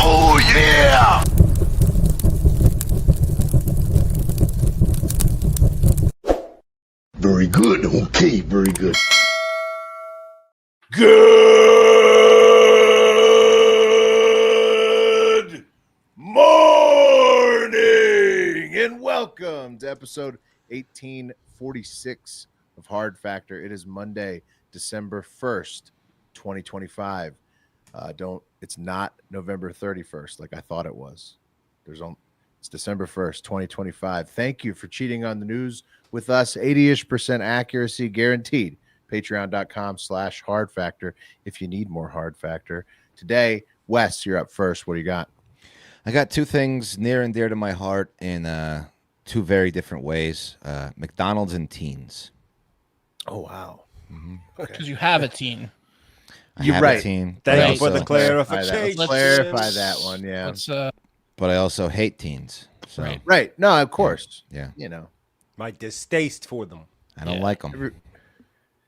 Oh, yeah! Very good. Okay, very good. Good morning and welcome to episode 1846 of Hard Factor. It is Monday, December 1st, 2025. It's not November 31st like I thought it was. It's December 1st, 2025. Thank you for cheating on the news with us. 80-ish% accuracy guaranteed. Patreon.com/Hard Factor if you need more Hard Factor. Today, Wes, you're up first. What do you got? I got two things near and dear to my heart in two very different ways. McDonald's and teens. Oh, wow. Because you have a teen. You're right. A teen. Thank you for the clarification. Let's clarify that one, yeah. But I also hate teens. So, Right. No, of course. Yeah. You know. My distaste for them. I don't like them.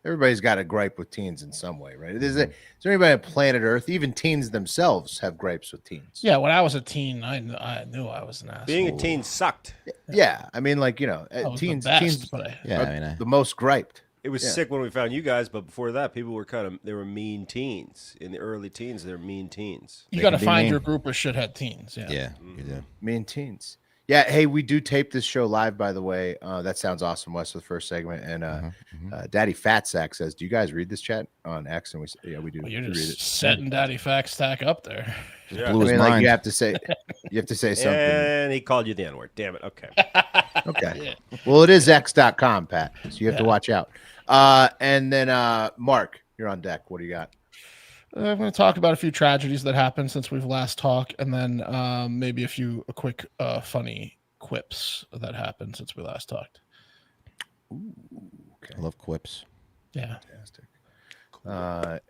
Everybody's got a gripe with teens in some way, right? Is there anybody on planet Earth? Even teens themselves have gripes with teens. Yeah, when I was a teen, I knew I was an asshole. Being a teen sucked. Yeah, I mean, like, teens the the most griped. It was sick when we found you guys, but before that, people were they were mean teens. In the early teens, they were mean teens. You got to find your group of shithead teens. Yeah, you do. Mean teens. Yeah, hey, we do tape this show live, by the way. That sounds awesome, Wes, for the first segment. And Daddy Fat Sack says, "Do you guys read this chat on X?" And we we do. Well, you're just setting Daddy Fat Sack up there. Yeah. Blew his mind. You have to say something. And he called you the N-word. Damn it. Okay. Okay. Yeah. Well, it is X.com, Pat. So you have to watch out. And then Mark, you're on deck. What do you got? I'm going to talk about a few tragedies that happened since we've last talked, and then maybe a quick funny quips that happened since we last talked. Ooh, okay. I love quips. Yeah. Fantastic.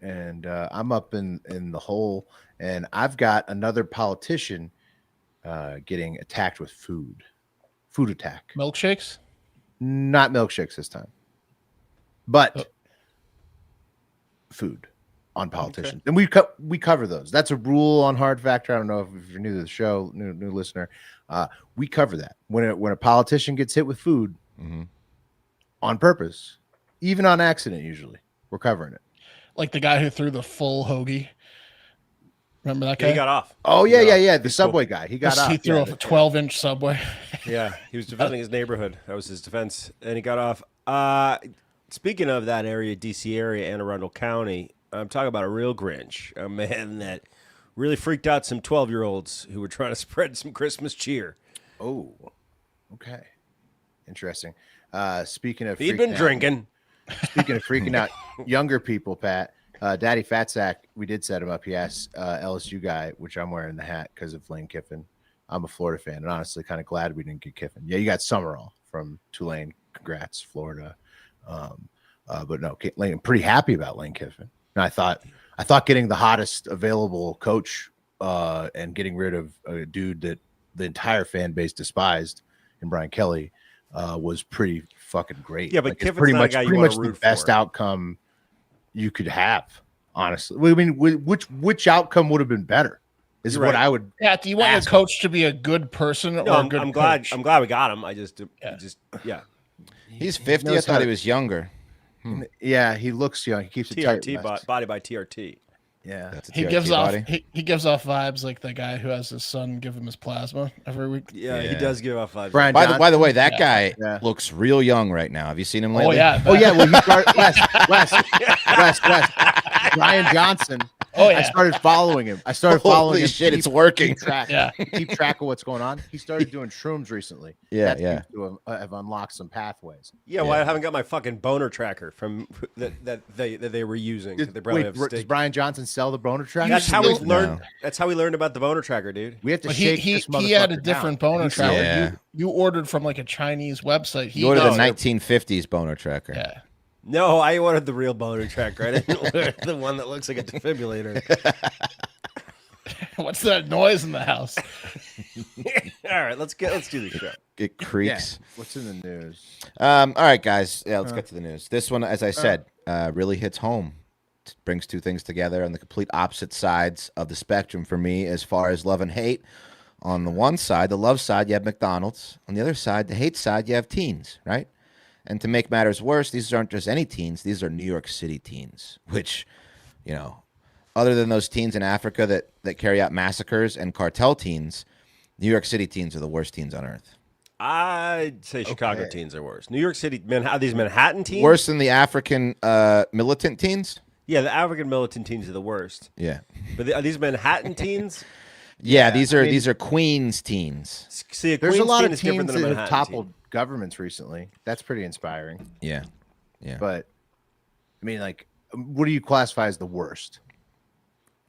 And I'm up in the hole, and I've got another politician getting attacked with food attack. Milkshakes? Not milkshakes this time, but food on politicians. And we cover those. That's a rule on Hard Factor. I don't know if you're new to the show, new listener. We cover that when a politician gets hit with food on purpose, even on accident. Usually, we're covering it. Like the guy who threw the full hoagie. Remember that guy? He got off. Oh yeah. The Subway guy. He got off. He threw off a 12-inch Subway. Yeah, he was defending his neighborhood. That was his defense, and he got off. Speaking of that area, D.C. area, Anne Arundel County, I'm talking about a real Grinch, a man that really freaked out some 12-year-olds who were trying to spread some Christmas cheer. Oh, okay, interesting. Speaking of he'd been drinking. Speaking of freaking out younger people, Pat, Daddy Fat Sack, we did set him up. He asked LSU guy, which I'm wearing the hat because of Lane Kiffin. I'm a Florida fan, and honestly, kind of glad we didn't get Kiffin. Yeah, you got Summerall from Tulane. Congrats, Florida. But no, Lane, pretty happy about Lane Kiffin. And I thought getting the hottest available coach and getting rid of a dude that the entire fan base despised in Brian Kelly was pretty fucking great. Yeah, but Kiffin's pretty not much a guy you pretty wanna much the root best for. outcome you could have. Honestly, I mean, which outcome would have been better? Is You're what right. I would. Yeah, do you want your coach to be a good person or No, a good I'm glad. coach? I'm glad we got him. Yeah. He's 50. knows I thought how he to- was younger. Yeah, he looks young. He keeps it tight. TRT body by TRT. Yeah, That's a He TRT gives off body. he gives off vibes like the guy who has his son give him his plasma every week. Yeah, he Yeah. does give off vibes. Brian. By the way, that guy Yeah. looks real young right now. Have you seen him Oh lately? yeah. Oh yeah, well he started Wes. Brian Johnson. Oh yeah. I started following him. Holy Holy shit, it's working. Keep track of what's going on. He started doing shrooms recently. Yeah, That yeah. seems to have unlocked some pathways. Yeah, well, I haven't got my fucking boner tracker from that they were using. They probably have Does stake. Brian Johnson sell the boner tracker? That's how still- we learned. No. That's how we learned about the boner tracker, dude. We have to But shake he this had a motherfucker different down. boner He's tracker. Yeah. You ordered from like a Chinese website. He ordered No, a 1950s boner tracker. Yeah. No, I ordered the real boner tracker. I didn't order the one that looks like a defibrillator. What's that noise in the house? All right, let's do the show. It creaks. Yeah. What's in the news? All right, guys. Yeah, let's get to the news. This one, as I said, really hits home. It brings two things together on the complete opposite sides of the spectrum for me as far as love and hate. On the one side, the love side, you have McDonald's. On the other side, the hate side, you have teens, right? And to make matters worse, these aren't just any teens. These are New York City teens, which, you know, other than those teens in Africa that carry out massacres and cartel teens, New York City teens are the worst teens on earth. I'd say Chicago teens are worse. New York City, these Manhattan teens? Worse than the African militant teens? Yeah, the African militant teens are the worst. Yeah. But are these Manhattan teens? Yeah, these are Queens teens. See, There's a lot of is different teens than a that have Manhattan toppled teen. governments recently. That's pretty inspiring. Yeah. But I mean, like, what do you classify as the worst?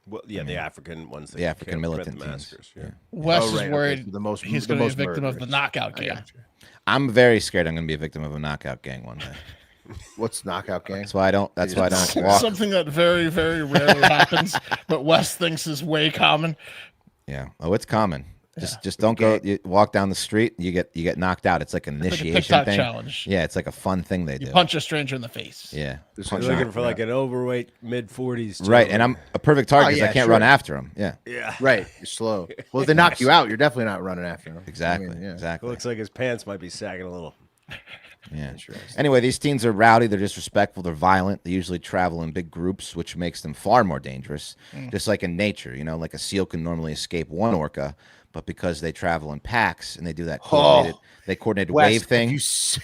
Well, yeah, the African ones. That The African commit militant the teens. massacres, yeah. Wes Oh, right, is okay, worried so the most- he's the going to be a most victim of the murderers. knockout I gang. got you. I'm very scared I'm going to be a victim of a knockout gang one day. What's knockout gang? That's why I don't walk. Something that very, very rarely happens, but Wes thinks is way common. Yeah. Oh, it's common. Just don't go. You walk down the street, you get knocked out. It's like an Like a initiation TikTok thing. challenge. Yeah, it's like a fun thing they You do. punch a stranger in the face. Yeah. This Punch is You're them. looking for like an overweight mid-40s. Right, and I'm a perfect target Oh, because yeah, I can't sure. run after them. Yeah. Yeah. Right, you're slow. Well, if they knock you out, you're definitely not running after them. Exactly. I mean, yeah. Exactly. Looks like his pants might be sagging a little. Yeah. Interesting. Anyway, these teens are rowdy, they're disrespectful, they're violent. They usually travel in big groups, which makes them far more dangerous. Just like in nature, you know, like a seal can normally escape one orca, but because they travel in packs and they do that coordinated Wes, wave thing.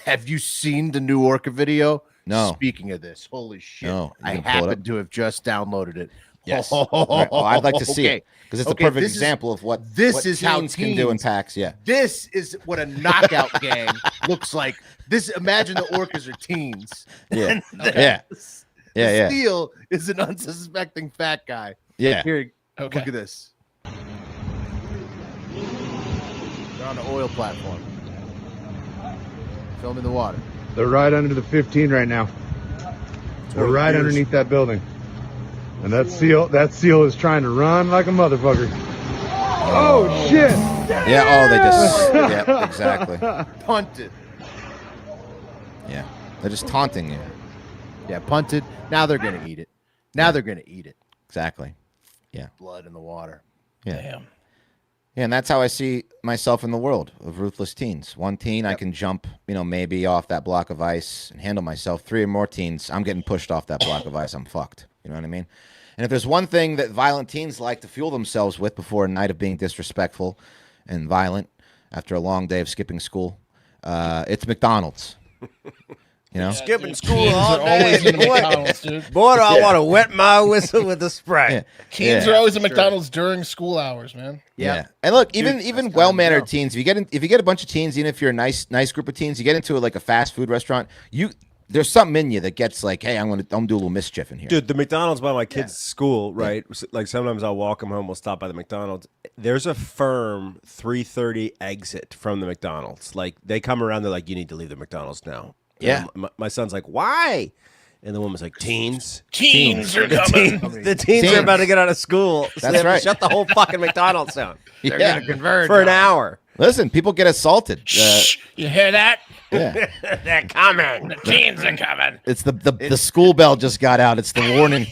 Have you seen the new Orca video? No. Speaking of this, holy shit! No. You I can pull it happen to have just downloaded it. Yes. Oh, Right. Oh, I'd like to see okay. it because it's Okay, a perfect this is- example of what this is how teens can do in teens- packs. Yeah. This is what a knockout gang looks like. This imagine the orcas are teens. Yeah. And the- Yeah. Yeah. the Yeah. Steel is an unsuspecting fat guy. Yeah. Here, Okay. look at this. They're on an oil platform. Filming the water. They're right under the 15 right now. They're right underneath that building. And that seal is trying to run like a motherfucker. Oh shit! Yeah. Oh, they just. Yeah. Exactly. Punted. Yeah. They're just taunting you. Yeah, punted. Now they're gonna eat it. Now they're gonna eat it. Exactly. Blood in the water. Yeah. Damn. Yeah, and that's how I see myself in the world of ruthless teens. One teen, I can jump, maybe off that block of ice and handle myself. 3 or more teens, I'm getting pushed off that block of ice. I'm fucked. You know what I mean? And if there's one thing that violent teens like to fuel themselves with before a night of being disrespectful and violent after a long day of skipping school, it's McDonald's. Skipping Dude, school teens all are always day. in McDonald's, dude. Boy, do I want to wet my whistle with a Sprite. Yeah. Teens Yeah. are always at McDonald's during school hours, man. Yeah. And look, even that's well-mannered kinda teens, if you get a bunch of teens, even if you're a nice group of teens, you get into like a fast food restaurant, there's something in you that gets like, hey, I'm gonna do a little mischief in here. Dude, the McDonald's by my kids' school, right? Like sometimes I'll walk them home. We'll stop by the McDonald's. There's a firm 3:30 exit from the McDonald's. Like they come around, they're like, "You need to leave the McDonald's now." Yeah. And my son's like, "Why?" And the woman's like, "Teens." Teens are coming. The teens are about to get out of school. So That's they have to right. shut the whole fucking McDonald's down They're Yeah. gonna converge for an on it. hour. Listen, people get assaulted. Shh, you hear that? Yeah. They're coming. The teens are coming. It's the school bell just got out. It's the warning.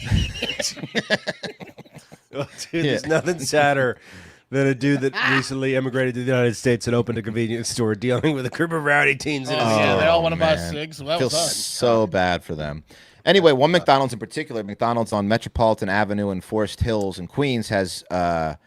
Oh, dude, there's nothing sadder than a dude that recently immigrated to the United States and opened a convenience store dealing with a group of rowdy teens. In his Yeah, they all want to buy man. cigs. Well, that Feels was us. so bad for them. Anyway, one McDonald's in particular, McDonald's on Metropolitan Avenue in Forest Hills in Queens, has a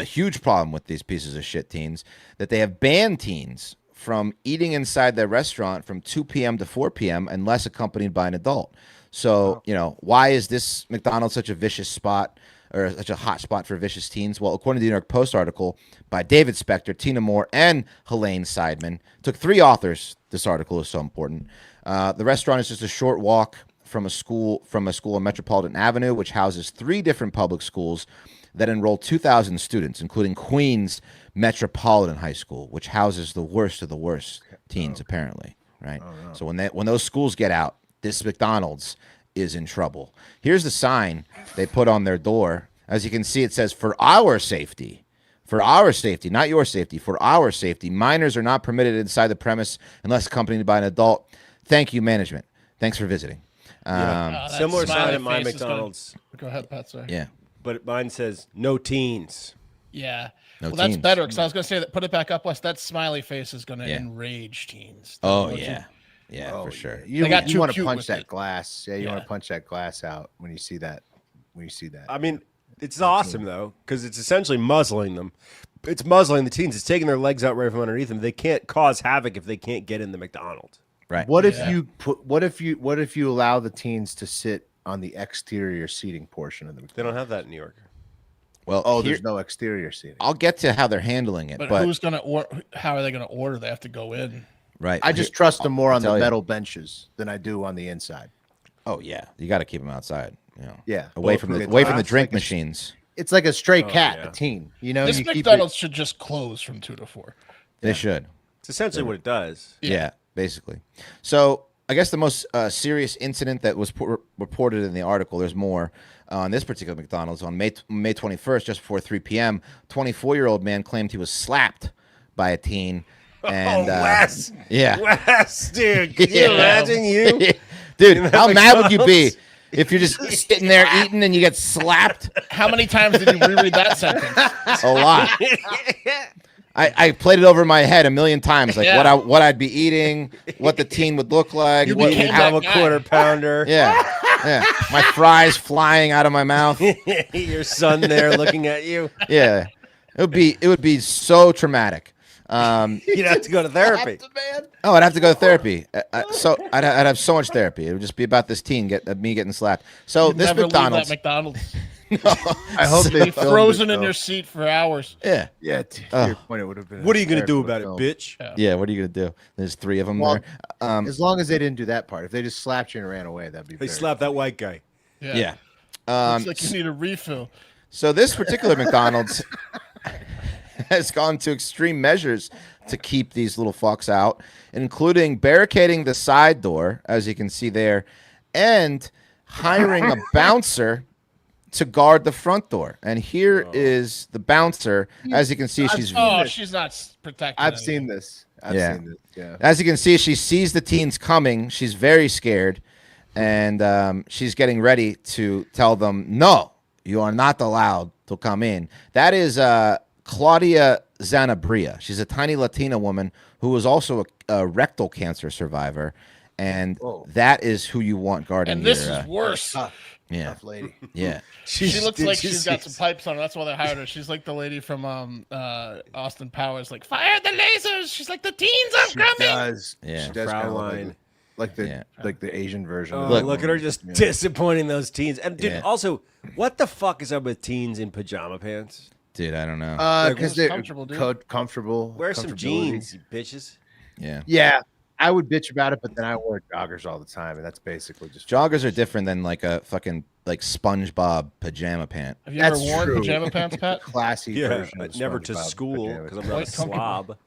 huge problem with these pieces of shit teens, that they have banned teens from eating inside their restaurant from 2 p.m. to 4 p.m. unless accompanied by an adult. So, why is this McDonald's such a vicious spot or such a hot spot for vicious teens? Well, according to the New York Post article by David Spector, Tina Moore, and Helene Seidman, took 3 authors. This article is so important. The restaurant is just a short walk from a school on Metropolitan Avenue, which houses 3 different public schools that enroll 2,000 students, including Queens Metropolitan High School, which houses the worst of the worst teens, apparently. Right. So when those schools get out, this McDonald's is in trouble. Here's the sign they put on their door. As you can see, it says, "For our safety, For our safety, not your safety, for our safety, minors are not permitted inside the premise unless accompanied by an adult. Thank you, management. Thanks for visiting. That Similar sign smiley at my face is gonna- McDonald's, Go ahead, Pat. Sorry. Yeah. but mine says no teens. Yeah. No Well, that's teens. better because I was going to say that. Put it back up, Wes. That smiley face is going to Yeah. enrage teens. Oh, Don't you- yeah. Yeah, for sure. You got too want to cute punch with that it. glass. Yeah, you want Yeah. to punch that glass out when you see that. I mean, it's awesome though because it's essentially muzzling them. It's muzzling the teens. It's taking their legs out right from underneath them. They can't cause havoc if they can't get in the McDonald's. Right. What if Yeah. you put? What if you allow the teens to sit on the exterior seating portion of the? They don't have that in New York. Well, Oh, here- there's no exterior seating. I'll get to how they're handling it, But, but who's going to order? How are they going to order? They have to go in. right. I just trust them more on the tell you. metal benches than I do on the inside. Oh yeah, you got to keep them outside. You know, Yeah. away Well, from the it's away from the like drink a- machines. It's like a stray cat, yeah. a teen. You know, This you keep McDonald's should just close from 2 to 4. They should. It's essentially what it does. Yeah. Basically. So I guess the most serious incident that was reported in the article, there's more, on this particular McDonald's on May 21st, just before 3 p.m., 24-year-old man claimed he was slapped by a teen. And, Wes! yeah. Wes, dude, can you Yeah. imagine you? Dude, that how mad would you be McDonald's? if you're just sitting there eating and you get slapped? How many times did you reread that sentence? A lot. I played it over in my head a million times, like Yeah. what I'd be eating, what the teen would look like. You what- became how- that I'm a quarter pounder. yeah, yeah. My fries flying out of my mouth. Your son there looking at you. Yeah, it would be so traumatic. You'd have to go to therapy. Oh, I'd have to go to therapy. So I'd have so much therapy. It would just be about this teen me getting slapped. So You'd this never McDonald's, leave that McDonald's. I hope they Be filmed frozen it, in though. your seat for hours. yeah, Yeah, to your point, it would have been. What are you going to do hysterical about film. it, bitch? yeah. What are you gonna do? There's 3 of them Well, there. As long as they didn't do that part. If they just slapped you and ran away, that'd be. They very slapped that white guy. Yeah. Looks like you need a refill. So this particular McDonald's has gone to extreme measures to keep these little fucks out, including barricading the side door, as you can see there, and hiring a bouncer to guard the front door. And here is the bouncer. As you can see, she's Oh, she's not protected. I've seen this. I've Yeah. seen this. Yeah. as you can see, she sees the teens coming. She's very scared, and she's getting ready to tell them, "No, you are not allowed to come in." That is Claudia Zanabria. She's a tiny Latina woman who was also a rectal cancer survivor, and Whoa. that is who you want guarding And this your, is worse. yeah, Tough lady. yeah. She looks did like you she's see- got some pipes on her. That's why they hired her. She's like the lady from Austin Powers, like fire the lasers. She's like the teens are She coming. does. Yeah. She does kinda Fraulein. like the Yeah. like the Asian version. Oh, of Look- look at her just Yeah. disappointing those teens. And dude, Yeah. also, what the fuck is up with teens in pajama pants? Dude, I don't know. Because it's they're comfortable, dude. comfortable. Wear some comfortability. jeans, you bitches. Yeah. Yeah, I would bitch about it, but then I wear joggers all the time, and that's basically just Joggers are different than like a fucking like SpongeBob pajama pant. Have you ever That's worn true. pajama pants, Pat? classy. Yeah, version of never to SpongeBob school pajamas. because I'm not a Quite comfortable. slob.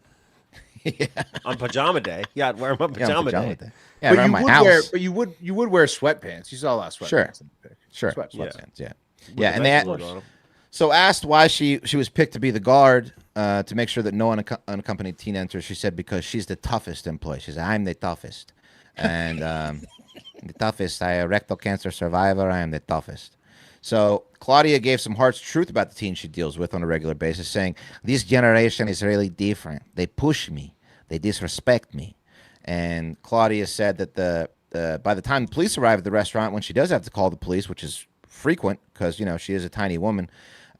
On pajama day, yeah, I'd wear them on Yeah, on pajama, pajama day. day. Yeah, But around you my would house. wear, but you would wear sweatpants. You saw a lot of sweatpants. Sure. in the pic. Sure. Sweat- Yeah. Sweatpants, yeah. With Yeah, the and they vegetables on 'em. so asked why she was picked to be the guard to make sure that no unaccompanied teen enters. She said because she's the toughest employee. She said, "I'm the toughest, and the toughest. I a rectal cancer survivor. I am the toughest." So Claudia gave some harsh truth about the teens she deals with on a regular basis, saying, "This generation is really different. They push me. They disrespect me." And Claudia said that by the time the police arrive at the restaurant, when she does have to call the police, which is frequent because she is a tiny woman,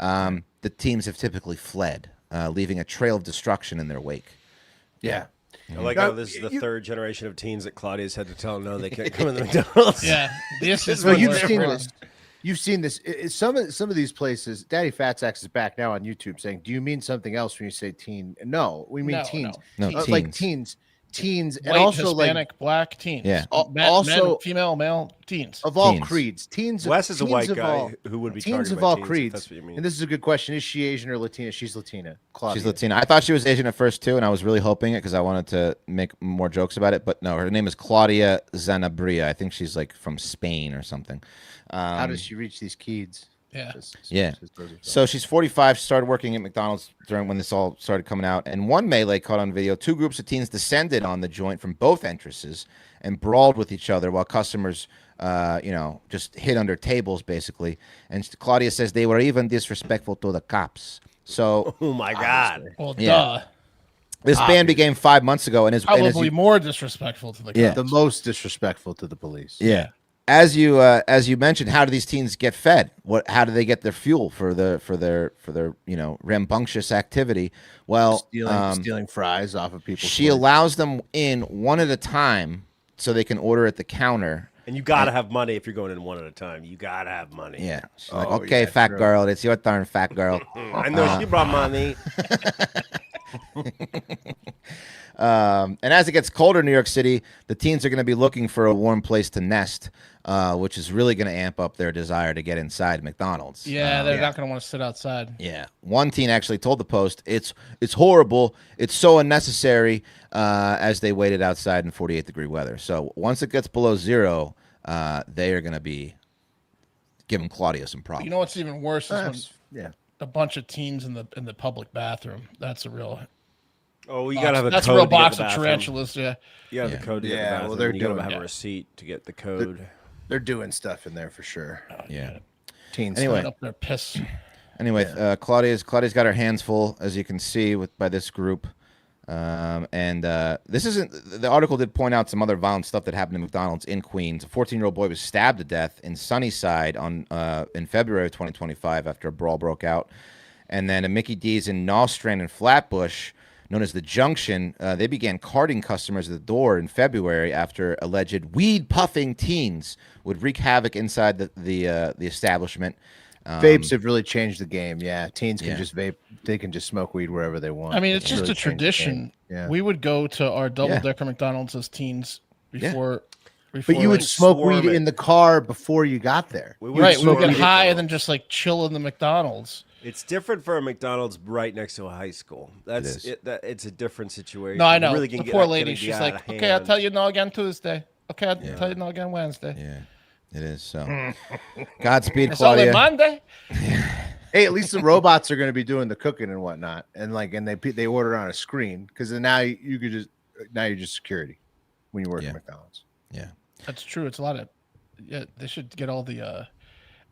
the teens have typically fled, leaving a trail of destruction in their wake. Yeah. I like Now, how this is the third generation of teens that Claudia's had to tell no, they can't come in the McDonald's. Yeah, this is Well, what you've we're seen from. this. You've seen this. Some of these places. Daddy Fatsax is back now on YouTube saying, "Do you mean something else when you say teen?" No, we mean No, teens. No, Like teens. teens, and White, also Hispanic, black teens. Yeah. Also- men, female, male teens. of all Teens. creeds. Teens. Wes is a teens white of guy all- who would be teens targeted of by all teens, if creeds. that's what you mean. And this is a good question: is she Asian or Latina? She's Latina. Claudia. She's Latina. I thought she was Asian at first too, and I was really hoping it because I wanted to make more jokes about it. But no, her name is Claudia Zanabria. I think she's like from Spain or something. How does she reach these kids? Yeah. Yeah. So she's 45. She started working at McDonald's during when this all started coming out. And one melee caught on video. Two groups of teens descended on the joint from both entrances and brawled with each other while customers, just hid under tables, basically. And Claudia says they were even disrespectful to the cops. So, Oh my God. Well, Yeah. duh. this ban began 5 months ago, and is Probably more disrespectful to the cops. Yeah. The most disrespectful to the police. Yeah. As you mentioned, how do these teens get fed? How do they get their fuel for their rambunctious activity? Well, Stealing fries off of people. she allows them in one at a time so they can order at the counter. And you got to have money if you're going in one at a time. You got to have money. Yeah. She's Oh, like, okay, yeah, fat true. girl, it's your turn, fat girl. I know she brought money. And as it gets colder in New York City, the teens are going to be looking for a warm place to nest, which is really going to amp up their desire to get inside McDonald's. Yeah, they're not going to want to sit outside. Yeah. One teen actually told the Post, it's horrible. It's so unnecessary, as they waited outside in 48-degree weather. So once it gets below zero, they are going to be giving Claudia some problems. You know what's even worse is when Yeah. a bunch of teens in the public bathroom. That's a real. Oh, you got to have a That's a code real to get box the of bathroom. tarantulas. Yeah. You have the code to get the Yeah, bathroom. well, they're you got to doing have it. a receipt to get the code. They're doing stuff in there for sure. Yeah. Teens. Anyway. Up their piss. Anyway, Claudia's got her hands full, as you can see by this group. This isn't the article did point out some other violent stuff that happened in McDonald's in Queens. A 14-year-old boy was stabbed to death in Sunnyside in February of 2025 after a brawl broke out. And then a Mickey D's in Nostrand and Flatbush, known as the Junction, they began carding customers at the door in February after alleged weed-puffing teens would wreak havoc inside the establishment. Vapes have really changed the game. Yeah, teens can Yeah. just vape. They can just smoke weed wherever they want. I mean, it's just really a changed the tradition. game. Yeah. We would go to our double-decker McDonald's as teens before. But you would like, smoke swarm weed it. in the car before you got there. We would right. We would swarm get it. high and then just like chill in the McDonald's. It's different for a McDonald's right next to a high school. That's is. it. It's a different situation. No, I You know. really The can poor get lady. out She's of like, hand. okay, I'll tell you no again Tuesday. Okay, I'll tell you no again Wednesday. Yeah, it is. So, Godspeed, It's only Claudia. Monday. Hey, at least the robots are going to be doing the cooking and whatnot, and they order on a screen because then now you're just security when you work Yeah. at McDonald's. Yeah. That's true. It's a lot of. Yeah, they should get all the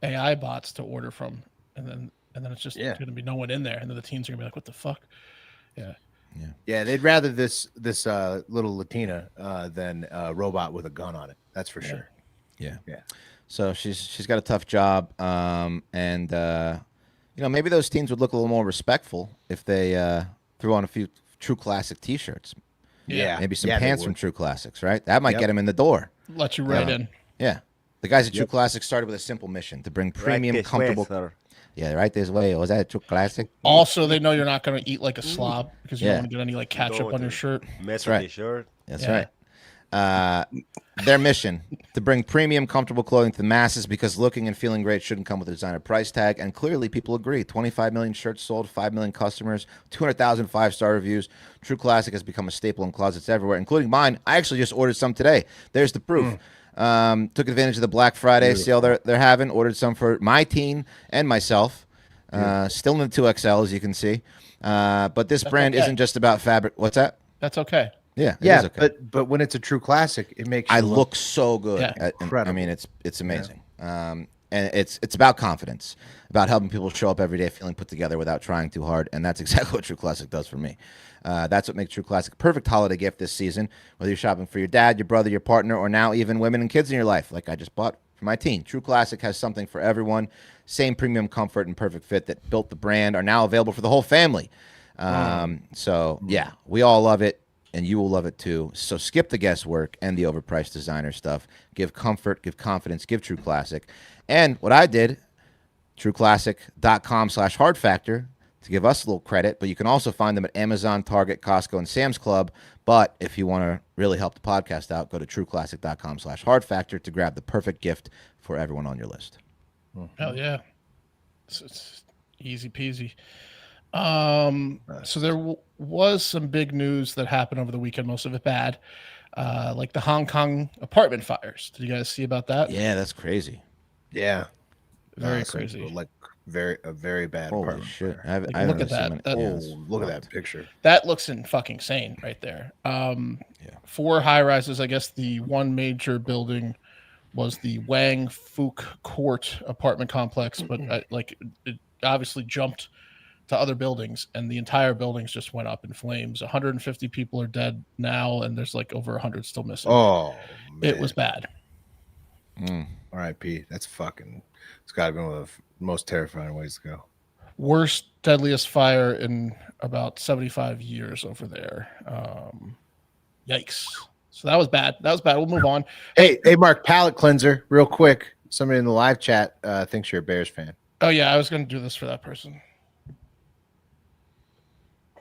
AI bots to order from, and then it's just going to be no one in there, and then the teens are going to be like, "What the fuck?" Yeah. Yeah, they'd rather this little Latina than a robot with a gun on it. That's for sure. Yeah. Yeah. So she's got a tough job, maybe those teens would look a little more respectful if they threw on a few True Classic T-shirts. Yeah. Maybe some Yeah, they pants from would. True Classics, right? That might Yep. get them in the door. Let you right in. Yeah. The guys at True Classic started with a simple mission to bring premium, comfortable. Yeah, right this way. Was that a True Classic? Also, they know you're not going to eat like a slob because you Yeah. don't want to get any like ketchup on your shirt. Mess right. with your shirt. That's Yeah. right. Their mission to bring premium, comfortable clothing to the masses because looking and feeling great shouldn't come with a designer price tag. And clearly, people agree. 25 million shirts sold, 5 million customers, 200,000 5-star reviews. True Classic has become a staple in closets everywhere, including mine. I actually just ordered some today. There's the proof. Took advantage of the Black Friday sale they're having. Ordered some for my teen and myself. Still in the 2XL, as you can see. But this brand okay. isn't just about fabric. What's that? That's okay. Yeah, it Yeah, is okay. but when it's a True Classic, it makes you I look so good. Yeah. I Incredible. mean, it's amazing. And it's about confidence, about helping people show up every day feeling put together without trying too hard. And that's exactly what True Classic does for me. That's what makes True Classic a perfect holiday gift this season, whether you're shopping for your dad, your brother, your partner, or now even women and kids in your life, like I just bought for my teen. True Classic has something for everyone. Same premium comfort and perfect fit that built the brand are now available for the whole family. So, yeah, we all love it. And you will love it too. So skip the guesswork and the overpriced designer stuff. Give comfort, give confidence, give True Classic. And what I did, trueclassic.com/hard factor to give us a little credit, but you can also find them at Amazon, Target, Costco, and Sam's Club. But if you want to really help the podcast out, go to trueclassic.com/hard factor to grab the perfect gift for everyone on your list. Hell yeah. It's easy peasy. So there was some big news that happened over the weekend, most of it bad, like the Hong Kong apartment fires. Did you guys see about that? Yeah, that's crazy. Yeah. Very Some crazy. people, like a very bad Holy apartment shit! fire. I haven't Like, look really at seen that. it. Oh, Yeah, look at that picture. That looks fucking insane right there. 4 high rises. I guess the one major building was the Wang Fook Court apartment complex, but it obviously jumped to other buildings, and the entire buildings just went up in flames. 150 people are dead now, and there's like over 100 still missing. Oh, man. It was bad. R.I.P. That's fucking. It's got to be one of the most terrifying ways to go. Worst, deadliest fire in about 75 years over there. Yikes. So that was bad. We'll move on. Hey, Mark, palate cleanser, real quick. Somebody in the live chat thinks you're a Bears fan. Oh yeah, I was going to do this for that person.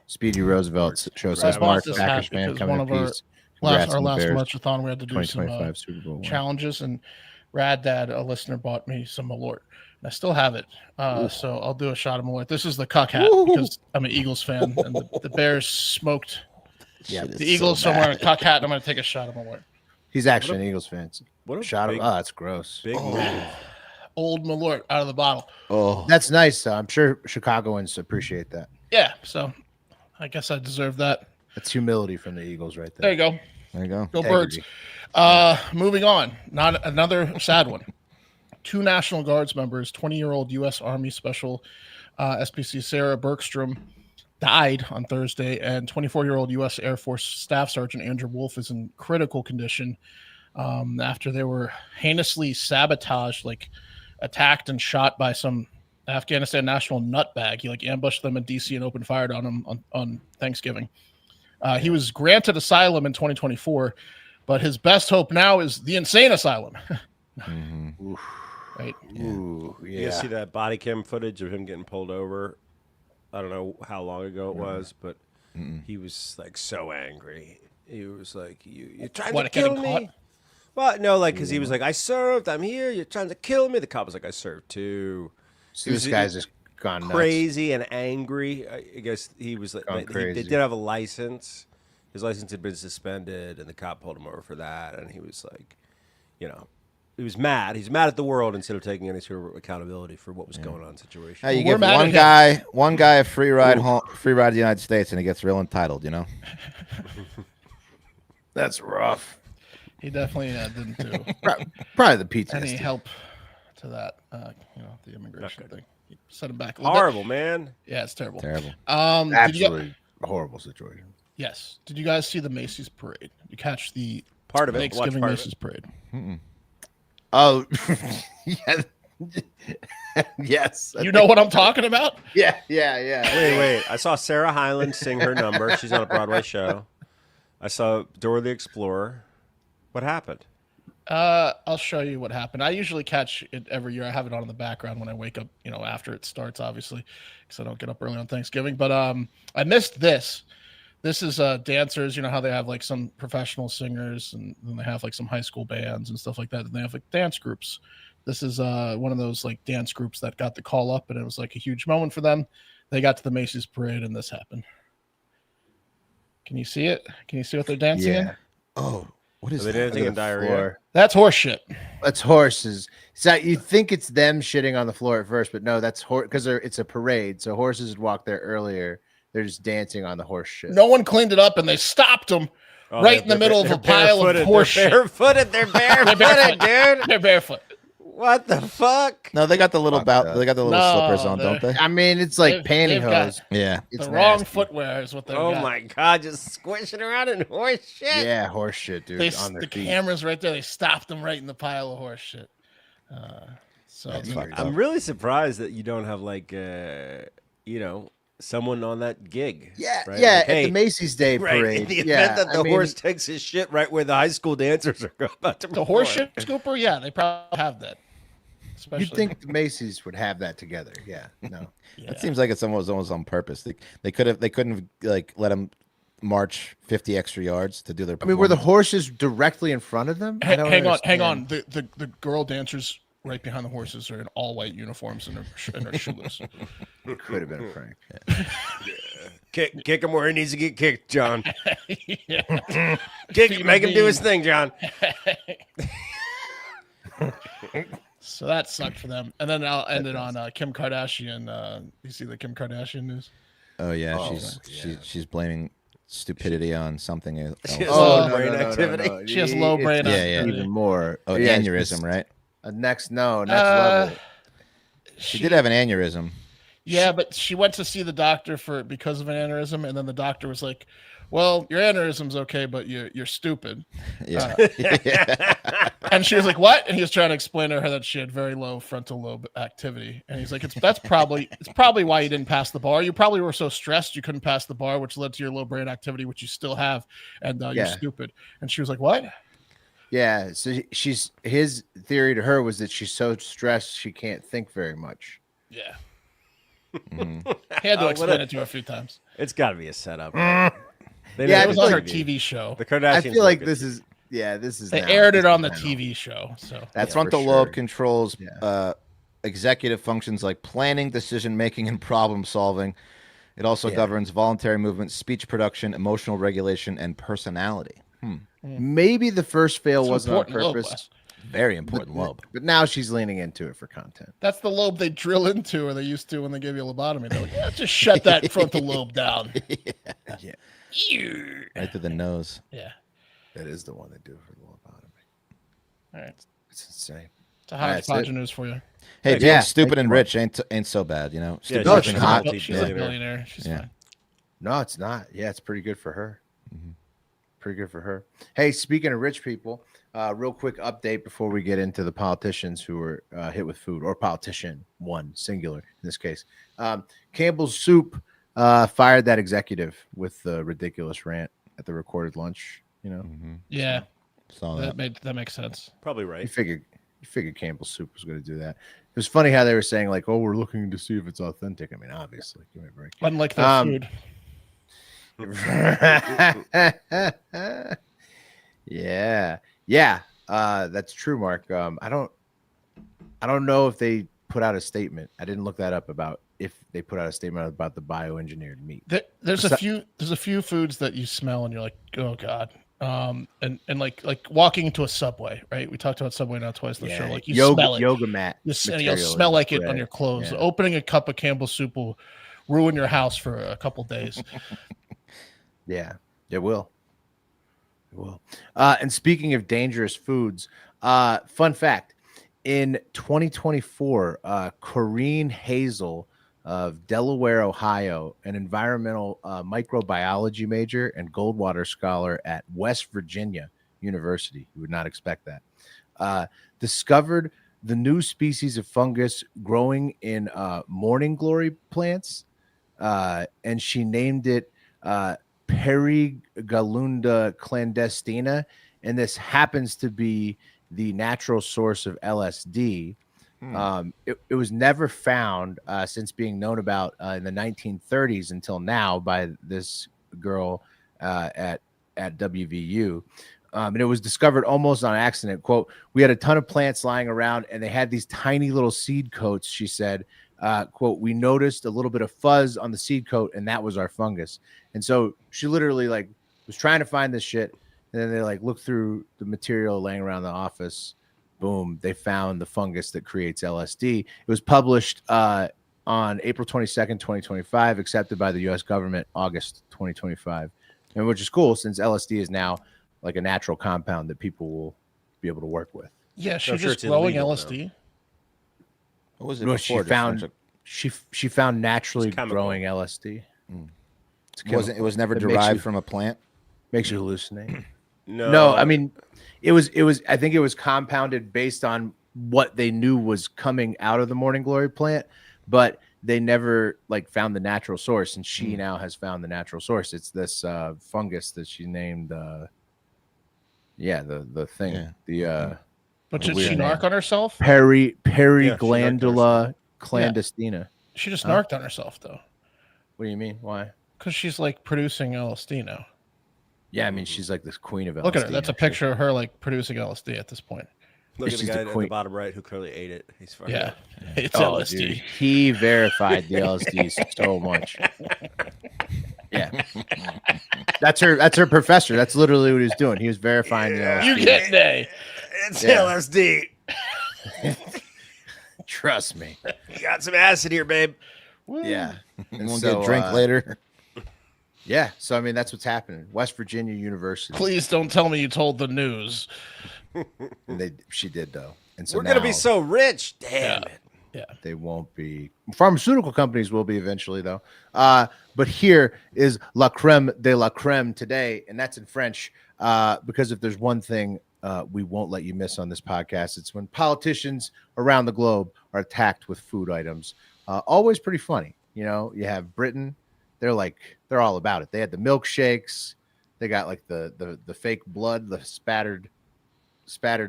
Speedy Roosevelt show I says bought Mark, this Packers hat fan, because coming one in of our peace. Congrats our on the last Bears Marchathon, we had to do some 2025 Super Bowl win. challenges, and Rad Dad, a listener, bought me some Malort. And I still have it, so I'll do a shot of Malort. This is the cuck hat because I'm an Eagles fan, and the Bears smoked the Eagles, so I'm wearing a cuck hat, and I'm going to take a shot of Malort. He's actually an Eagles fan. What a Shot big, of, that's gross. big move. Old Malort out of the bottle. Oh, That's nice, though. I'm sure Chicagoans appreciate that. Yeah, so I guess I deserve that. That's humility from the Eagles right There there. you go. there you go. Go Birds. Moving on. Not another sad one. 2 National Guards members, 20-year-old U.S. Army Special SPC Sarah Bergstrom died on Thursday, and 24-year-old U.S. Air Force Staff Sergeant Andrew Wolf is in critical condition after they were heinously sabotaged, attacked and shot by some Afghanistan national nutbag. He ambushed them in D.C. and opened fire on them on Thanksgiving. He was granted asylum in 2024, but his best hope now is the insane asylum. Right? Ooh, You yeah. guys see that body cam footage of him getting pulled over? I don't know how long ago it was, but he was so angry. He was like, "You're trying to kill me." Caught? Well, no, because he was like, "I served. I'm here. You're trying to kill me." The cop was like, "I served too." See, this guy's just gone nuts. Crazy and angry. I guess he was like, Gone they crazy. did have a license. His license had been suspended, and the cop pulled him over for that. And he was like, he was mad. He's mad at the world instead of taking any sort of accountability for what was going on in the situation. Hey, you We're give mad one guy a free ride home, free ride to the United States, and he gets real entitled. That's rough. He definitely didn't do Probably the PTSD. any help to that, the immigration thing. He set him back a little Horrible, man. bit. Yeah, it's terrible. Terrible. Absolutely horrible situation. Yes. Did you guys see the Macy's parade? Did you catch the Part of it. Thanksgiving Watch part of Macy's parade? Oh, yeah. Yes. You know what I'm talking about? Yeah. Wait. I saw Sarah Hyland sing her number. She's on a Broadway show. I saw Dora the Explorer. What happened? I'll show you what happened. I usually catch it every year. I have it on in the background when I wake up, after it starts, obviously, because I don't get up early on Thanksgiving. But I missed this. This is dancers. You know how they have some professional singers, and then they have some high school bands and stuff like that. And they have dance groups. This is one of those dance groups that got the call up, and it was a huge moment for them. They got to the Macy's parade, and this happened. Can you see it? Can you see what they're dancing in? Oh, what is Are they that? dancing in diarrhea? Floor. That's horse shit. That's horses. So you think it's them shitting on the floor at first, but no, that's because it's a parade. So horses would walk there earlier. They're just dancing on the horse shit. No one cleaned it up, and they stopped them right in the middle of a pile of horse shit. They're barefooted, dude. They're barefoot. What the fuck? No, they got the little Fuck that. they got the little No, slippers on, don't they? I mean, it's like They've got pantyhose. Yeah. It's the wrong nasty. footwear is what they Oh got. my god, just squishing around in horse shit. Yeah, horse shit, dude. On their The feet. camera's right there. They stopped them right in the pile of horse shit. So That's fucked up. I'm really surprised that you don't have someone on that gig. Yeah, right? yeah. Like, hey, at the Macy's Day right, parade. in the event yeah, that the I mean, horse takes his shit right where the high school dancers are about to the horse perform. shit scooper, yeah, they probably have that. Especially, You'd think the Macy's would have that together. Yeah, no. yeah. It seems like it's almost on purpose. They couldn't let them march 50 extra yards to do their. I mean, were the performance. horses directly in front of them? I don't Hang understand. on. The girl dancers right behind the horses are in all white uniforms and they're shoeless. It could have been a prank. Kick him where he needs to get kicked, John. Yeah. Make him do his thing, John. So that sucked for them. And then I'll end it on Kim Kardashian. You see the Kim Kardashian news? Oh yeah, she's blaming stupidity on something else. She has low brain activity. She has low brain activity. Even more. Oh, aneurysm, right? Next level. She did have an aneurysm. Yeah, but she went to see the doctor because of an aneurysm, and then the doctor was like, "Well, your aneurysm's okay, but you're stupid." Yeah. And she was like, "What?" And he was trying to explain to her that she had very low frontal lobe activity, and he's like, "It's probably why you didn't pass the bar. You probably were so stressed you couldn't pass the bar, which led to your low brain activity, which you still have, and you're stupid." And she was like, "What?" Yeah, so his theory to her was that she's so stressed she can't think very much. Yeah. He had to explain it to her a few times. It's got to be a setup. It was on her TV show. The Kardashians. I feel like this is. They aired it on the TV show. So that frontal lobe controls executive functions like planning, decision making, and problem solving. It also governs voluntary movement, speech production, emotional regulation, and personality. Maybe the first fail wasn't on purpose. Very important lobe. But now she's leaning into it for content. That's the lobe they drill into, or they used to when they give you a lobotomy. They're like, yeah, just shut that frontal lobe down. Right through the nose. Yeah. That is the one they do for the lobotomy. All right. It's insane. It's a hodgepodge of news for you. Hey, being stupid and rich ain't so bad, you know? Yeah, Stupid She's and hot. She's a billionaire. She's fine. No, it's not. Yeah, it's pretty good for her. Pretty good for her. Hey, speaking of rich people, real quick update before we get into the politicians who were hit with food, or politician, one, singular in this case. Campbell's Soup fired that executive with the ridiculous rant at the recorded lunch, you know? Yeah. Saw That makes sense. Probably right. You figured Campbell's Soup was going to do that. It was funny how they were saying, like, oh, we're looking to see if it's authentic. I mean, obviously. Give me a break. Unlike their food. Yeah, that's true, Mark. I don't know if they put out a statement. I didn't look that up about if they put out a statement about the bioengineered meat. There's a few foods that you smell and you're like, oh god. And like walking into a Subway, right? We talked about Subway now twice in the show. Like you smell it. Yoga mat. You'll smell like it on your clothes. Yeah. Opening a cup of Campbell's Soup will ruin your house for a couple days. Yeah, it will. It will. And speaking of dangerous foods, fun fact: in 2024, Corrine Hazel of Delaware, Ohio, an environmental microbiology major and Goldwater scholar at West Virginia University, you would not expect that, discovered the new species of fungus growing in morning glory plants, and she named it Perigallunda clandestina, and this happens to be the natural source of LSD. It was never found since being known about in the 1930s until now by this girl at WVU. And it was discovered almost on accident. Quote, we had a ton of plants lying around and they had these tiny little seed coats, she said. Quote, we noticed a little bit of fuzz on the seed coat and that was our fungus. And so she literally like was trying to find this shit. And then they like looked through the material laying around the office. Boom, they found the fungus that creates LSD. It was published on April 22nd, 2025, accepted by the U.S. government August 2025, and which is cool since LSD is now like a natural compound that people will be able to work with. Yeah, she's just growing LSD. What was it? No, before? she found naturally growing LSD. It was never derived from a plant. Makes you hallucinate. No, I mean, it was. I think it was compounded based on what they knew was coming out of the Morning Glory plant, but they never like found the natural source. And she now has found the natural source. It's this fungus that she named. The thing. Yeah. But did she narc on herself? Periglandula clandestina. She just narked on herself, though. What do you mean? Why? Because she's like producing LSD now. Yeah, I mean she's like this queen of LSD. Look at her. That's a picture of her like producing LSD at this point. Look at the guy at the bottom right who clearly ate it. He's fucking. Yeah, it's LSD. Dude, he verified the LSD so much. Yeah, that's her professor. That's literally what he was doing. He was verifying the LSD. You get an A. It's LSD. Trust me. You got some acid here, babe. Yeah. And We'll so, get a drink later. Yeah. So, I mean, that's what's happening. West Virginia University. Please don't tell me you told the news. And she did, though. And so We're going to now be so rich. Damn it. Yeah. they won't be. Pharmaceutical companies will be eventually, though. But here is la creme de la creme today. And that's in French. Because if there's one thing we won't let you miss on this podcast, it's when politicians around the globe are attacked with food items. Always pretty funny. You know, you have Britain. They're all about it. They had the milkshakes. They got like the fake blood, the spattered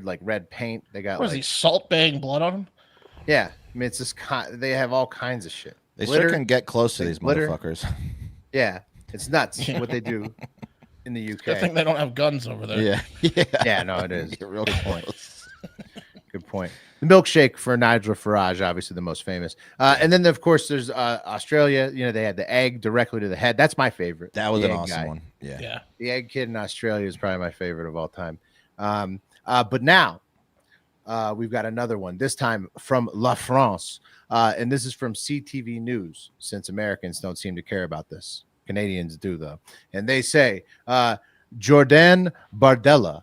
like red paint. They got What is he, salt baying blood on him? yeah. I mean, it's just they have all kinds of shit. They Glitter. sure can get close to these Glitter. motherfuckers. Yeah, it's nuts what they do in the UK. Good thing they don't have guns over there. Yeah. Yeah, no, it is. Get real Good point. close. Good point. The milkshake for Nigel Farage, obviously the most famous. And then, of course, there's Australia. You know, they had the egg directly to the head. That's my favorite. That was The an egg awesome guy. one. Yeah. Yeah. The egg kid in Australia is probably my favorite of all time. But now we've got another one, this time from La France. And this is from CTV News, since Americans don't seem to care about this. Canadians do, though. And they say, Jordan Bardella,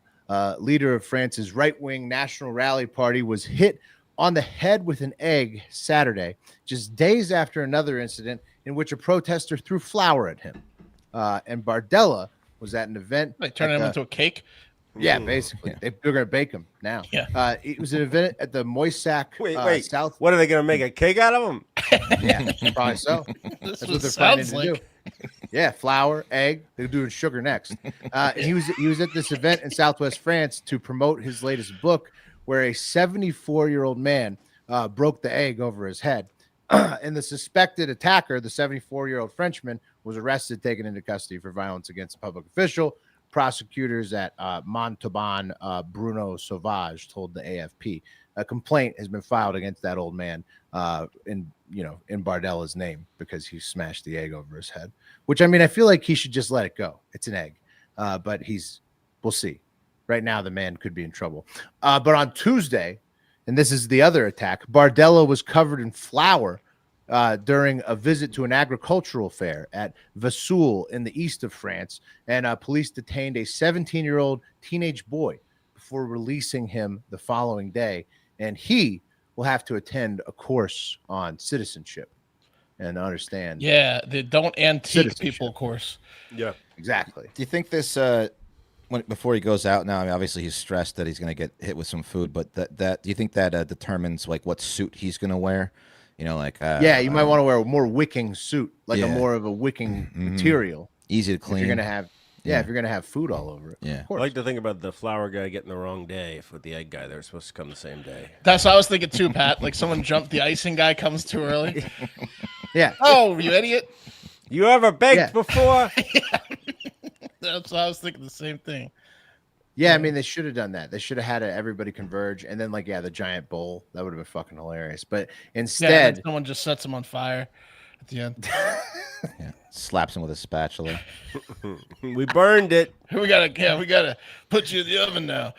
leader of France's right-wing National Rally Party, was hit on the head with an egg Saturday, just days after another incident in which a protester threw flour at him. And Bardella was at an event. They turn him into a cake. Yeah, basically. They're going to bake him now. Yeah. It was an event at the Moissac Wait. South. What are they going to make a cake out of them? Yeah, probably so. This That's what they're sounds planning to do. Yeah, flour, egg. They're doing sugar next. And he was at this event in Southwest France to promote his latest book, where a 74-year-old man broke the egg over his head. And the suspected attacker, the 74-year-old Frenchman, was arrested, taken into custody for violence against a public official. Prosecutors at Montauban, Bruno Sauvage, told the AFP. A complaint has been filed against that old man in Bardella's name because he smashed the egg over his head. Which, I mean, I feel like he should just let it go. It's an egg, but we'll see. Right now, the man could be in trouble. But on Tuesday, and this is the other attack, Bardella was covered in flour during a visit to an agricultural fair at Vesoul in the east of France, and police detained a 17-year-old teenage boy before releasing him the following day, and he will have to attend a course on citizenship and understand. Yeah, the don't antique Citizenship. people course. Yeah. Exactly. Do you think this before he goes out now? I mean, obviously he's stressed that he's going to get hit with some food, but that do you think that determines like what suit he's going to wear? You know, like Yeah, you might want to wear a more wicking suit, like a Yeah. more of a wicking material. easy to If clean. you're gonna have, if you're gonna have food all over it. Yeah. Of I course. like to think about the flour guy getting the wrong day with the egg guy. They were supposed to come the same day. That's what I was thinking too, Pat. Like someone jumped, the icing guy comes too early. Yeah. Oh, you idiot. You ever baked Yeah. before? That's what I was thinking, the same thing. Yeah, I mean, they should have done that. They should have had everybody converge, and then the giant bowl. That would have been fucking hilarious. But Yeah, instead, and someone just sets him on fire at the end. Yeah. Slaps him with a spatula. We burned it. we gotta put you in the oven now.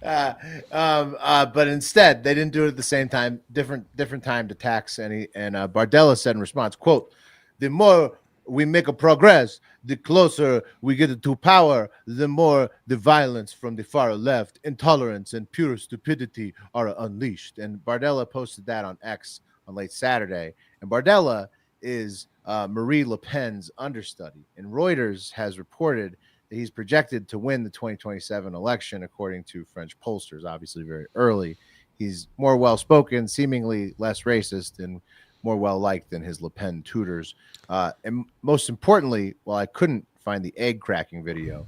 but instead, they didn't do it at the same time. Different time to tax any. And Bardella said in response, "Quote: The more we make a progress, the closer we get to power, the more the violence from the far left, intolerance, and pure stupidity are unleashed." And Bardella posted that on X on late Saturday. And Bardella is Marie Le Pen's understudy. And Reuters has reported that he's projected to win the 2027 election, according to French pollsters, obviously very early. He's more well-spoken, seemingly less racist, and more well-liked than his Le Pen tutors. And most importantly, while I couldn't find the egg cracking video,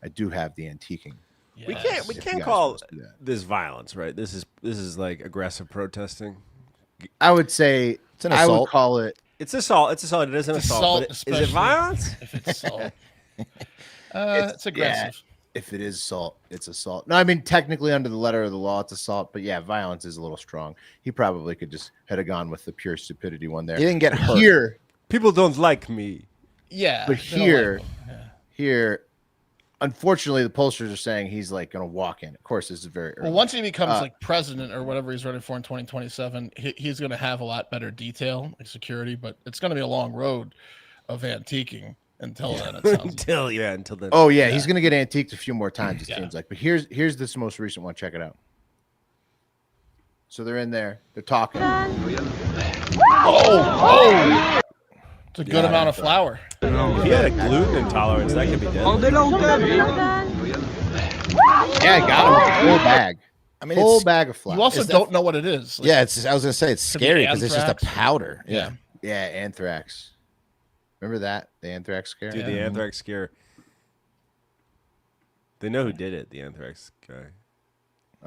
I do have the antiquing. We Yes. can't If you guys call want to do that. this violence, right? This is like aggressive protesting. I would say It's an I would assault. call it. It's assault. It's assault. It is an It's assault. assault, But is especially. it violence? If it's salt. It's aggressive. If it is assault, it's assault. No, I mean technically under the letter of the law, it's assault. But yeah, violence is a little strong. He probably could just have gone with the pure stupidity one there. He didn't get hurt. Here, People don't like me. Yeah. but they don't here, like them. Yeah. here, unfortunately, the pollsters are saying he's like going to walk in. Of course, this is very early. Well, once he becomes like president or whatever he's running for in 2027, he's going to have a lot better detail, like security. But it's going to be a long road of antiquing until then. It sounds until then. Oh yeah, he's going to get antiqued a few more times. It seems like. But here's this most recent one. Check it out. So they're in there. They're talking. Oh! It's a good amount of flour. If he had a gluten intolerance, that could be deadly. Yeah, I got him. Full bag. I mean, full it's, bag of flour. You also don't know what it is. Like, yeah, it's. I was gonna say it's could be scary because it's just a anthrax. powder. Yeah. Yeah, anthrax. Remember that? The anthrax scare? Dude, the anthrax scare. They know who did it, the anthrax guy.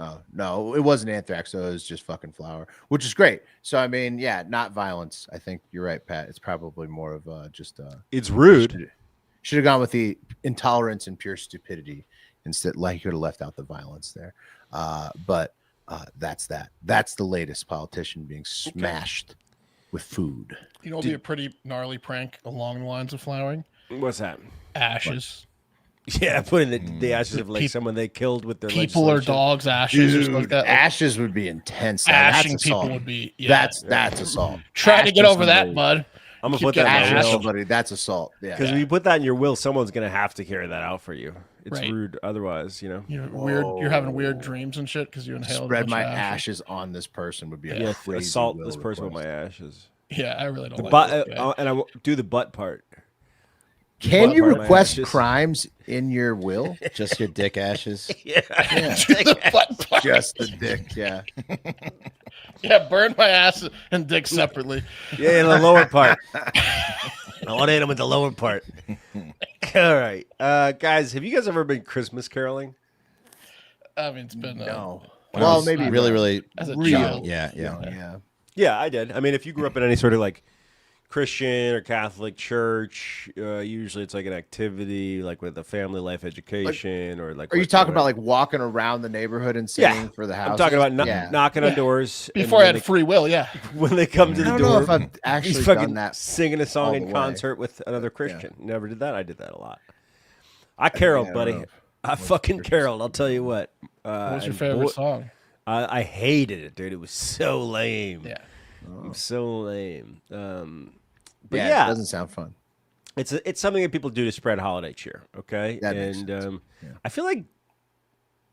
Oh, no, it wasn't anthrax, so it was just fucking flour, which is great. So, I mean, yeah, not violence. I think you're right, Pat. It's probably more of just... It's rude. Should have gone with the intolerance and pure stupidity instead. Like, you could have left out the violence there. But that's that. That's the latest politician being smashed with food. You know, it'd be a pretty gnarly prank along the lines of flowering. What's that? Ashes. Yeah, putting the ashes of like someone they killed with their People or legislation. dogs, ashes or something like that. Like, Ashes would be intense. ashing That's people assault. would be. Yeah. That's assault. Trying to get Ashing over that, somebody. bud. I'm gonna Keep put that getting in my Ashing will. somebody, that's assault. Yeah. Because if you put that in your will, someone's gonna have to carry that out for you. It's Right. rude otherwise, you know. You're having weird dreams and shit because you inhaled. Spread a bunch my of ashes on this person would be a Yeah, crazy assault will this person with request. my ashes. Yeah, I really don't The like butt, this guy. and I won't do the butt part. Can Butt you part of my request ashes. crimes in your will? Just your dick ashes. Yeah. The butt part. Just the dick, yeah. Yeah, burn my ass and dick separately. Yeah, the lower part. I want to hit him with the lower part. All right, guys, have you guys ever been Christmas caroling? I mean, it's been No. When I Well, was maybe really. as a real. child. Yeah. Yeah. Yeah, I did. I mean, if you grew up in any sort of like Christian or Catholic church, usually it's like an activity, like with a family life education, or like. Are you talking about like walking around the neighborhood and singing for the house? I'm talking about knocking on Yeah. doors and Before I when had free will, yeah. when they come to I the don't door. know if I've He's actually fucking done that. singing a song all in the way. concert with another Christian. Never did that. I did that a lot. I caroled, I don't buddy. know. I fucking caroled. I'll tell you what. What was your and favorite boy- song? I hated it, dude. It was so lame. Yeah. It was so lame. But Yeah, yeah, it doesn't sound fun. it's something that people do to spread holiday cheer. Okay, That makes and sense. I feel like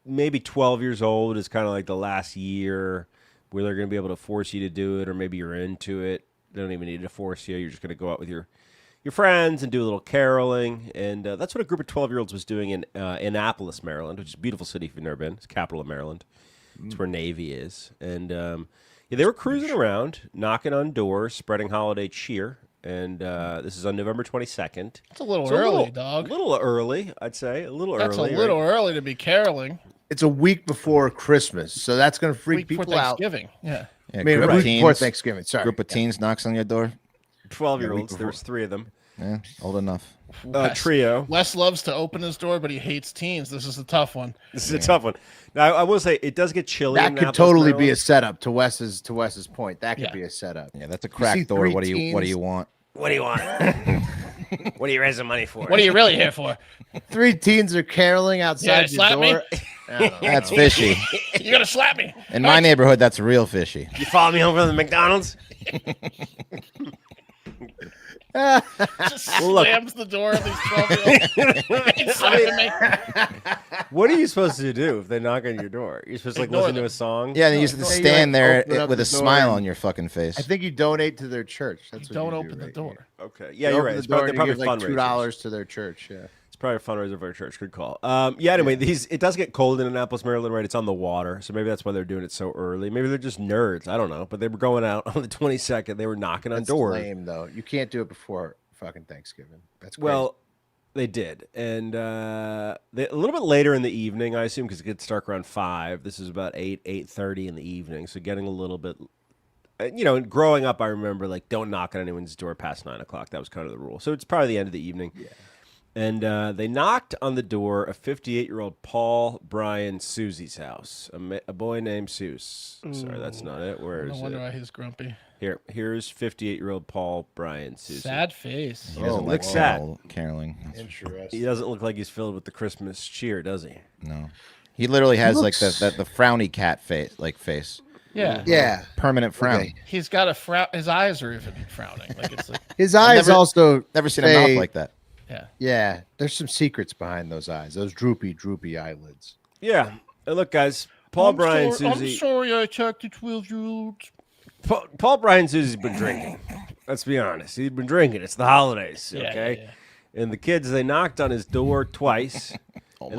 maybe 12 years old is kind of like the last year where they're going to be able to force you to do it, or maybe you're into it. They don't even need to force you. You're just going to go out with your friends and do a little caroling, and that's what a group of 12-year-olds was doing in Annapolis, Maryland, which is a beautiful city if you've never been. It's the capital of Maryland. It's where Navy is, and yeah, they were cruising around, knocking on doors, spreading holiday cheer. And this is on November 22nd. It's a little So early, dog. A little early, I'd say. A little That's early. a little right? early to be caroling. It's a week before Christmas, so that's going to freak Week before people out. Thanksgiving. Yeah. Yeah, I mean, group a of week before teens. Thanksgiving. Sorry. Group of teens knocks on your door. 12-year-olds. There was 3 of them. Yeah, old enough. Trio. Wes loves to open his door, but he hates teens. This is a tough one. This is a tough one. Now, I will say it does get chilly. That in could Annapolis, totally be a Maryland. setup to Wes's point. That could Yeah. be a setup. Yeah, that's a see crack door. 3 What do you teens? want? What do you want? What are you raising money for? What are you really here for? 3 teens are caroling outside Yeah, your slap me? door. I don't know. That's fishy. You're gonna slap me. In my neighborhood, that's real fishy. You follow me home from the McDonald's? Just slams the door of these 12-year-olds. He's slapping me. What are you supposed to do if they knock on your door? You're supposed to like Ignore listen to them. a song? Yeah, and you used to you, stand like, there open up with the a door smile and- on your fucking face. I think you donate to their church. That's what Don't you do, open the right? door. Okay. Yeah, You you're open right. the It's door probably, and they're you probably give like fundraisers. $2 to their church. Yeah. It's probably a fundraiser for a church. Good call. Yeah. Anyway, it does get cold in Annapolis, Maryland, right? It's on the water, so maybe that's why they're doing it so early. Maybe they're just nerds. I don't know. But they were going out on the 22nd. They were knocking on That's doors. lame though. You can't do it before fucking Thanksgiving. That's crazy. Well, they did, and a little bit later in the evening, I assume, because it gets dark around 5. This is about 8:30 in the evening, so getting a little bit. Growing up, I remember like don't knock on anyone's door past 9 o'clock. That was kind of the rule. So it's probably the end of the evening. Yeah. And they knocked on the door of 58-year-old Paul Brian Susie's house. A boy named Seuss. Sorry, that's not it. Where No is wonder it? why he's grumpy. Here's 58-year-old Paul Brian Susie. Sad face. He doesn't like looks sad. caroling. Interesting. He doesn't look like he's filled with the Christmas cheer, does he? No. He literally has looks- like the frowny cat face. Yeah. Yeah. Permanent frown. Okay. He's got a frown. His eyes are even frowning. Like it's like, His eyes never- also Never seen a mouth say- like that. yeah. Yeah, there's some secrets behind those eyes. Those droopy eyelids. Yeah. And look, guys, Paul Brian Susie. I'm sorry I attacked the 12-year-old. Paul Brian Susie's been drinking. Let's be honest. He's been drinking. It's the holidays, Yeah, okay? yeah. And the kids, they knocked on his door twice. And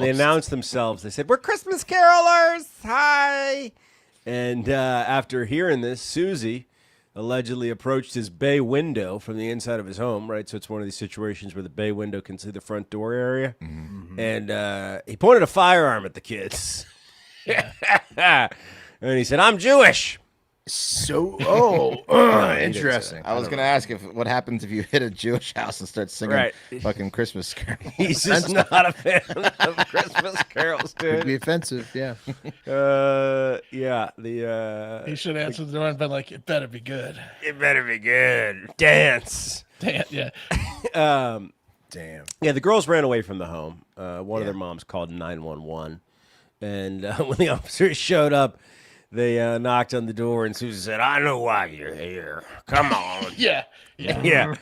they Almost. announced themselves. They said, "We're Christmas carolers. Hi." And after hearing this, Susie allegedly approached his bay window from the inside of his home, right? So it's one of these situations where the bay window can see the front door area. And he pointed a firearm at the kids. And he said, "I'm Jewish." So, interesting. I was going to ask what happens if you hit a Jewish house and start singing Right. fucking Christmas carols. He's just not a fan of Christmas carols, Could be dude. offensive. Yeah. Yeah, the He should answer the door and been like, "It better be good." it better be good. Dance. Damn, yeah. Damn. Yeah, the girls ran away from the home. One of their moms called 911, and when the officers showed up, they knocked on the door, and Susan said, "I know why you're here. Come on." Yeah. Yeah. Yeah.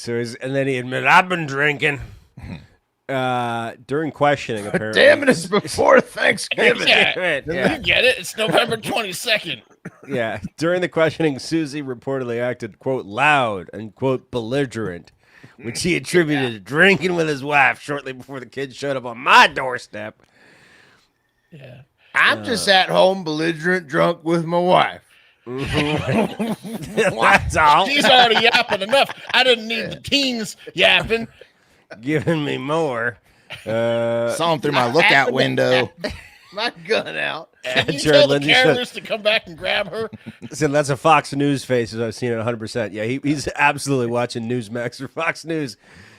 And then he admitted, "I've been drinking." During questioning, apparently. Damn it! It's before Thanksgiving. Yeah. Yeah. You get it? It's November 22nd. Yeah. During the questioning, Susie reportedly acted, quote, loud and, quote, belligerent, which he attributed to drinking with his wife shortly before the kids showed up on my doorstep. Yeah. I'm just at home, belligerent, drunk with my wife. That's all. She's already yapping enough. I didn't need the teens yapping. Giving me more. Saw him through my lookout window. My gun out. Can you Jared tell the Lindsay said- carolers to come back and grab her? So that's a Fox News face, as I've seen it 100%. Yeah, he's absolutely watching Newsmax or Fox News.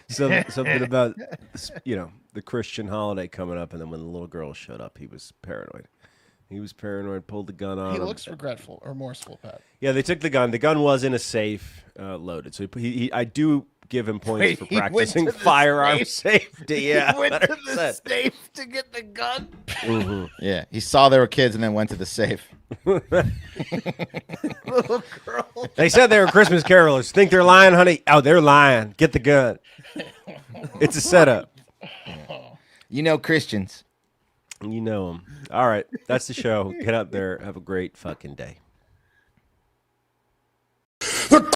Something about, the Christian holiday coming up, and then when the little girl showed up, he was paranoid. He was paranoid, pulled the gun on He him. looks regretful or remorseful, Pat. Yeah, they took the gun. The gun was in a safe, loaded. So I do give him points Wait, for he went practicing to the fiarm safe? safety. Yeah, He went to the 100%. safe to get the gun. Yeah, he saw there were kids and then went to the safe. Little girl. They said they were Christmas carolers. Think they're lying, honey? Oh, they're lying. Get the gun. It's a setup. You know Christians. You know them. All right, that's the show. Get out there. Have a great fucking day.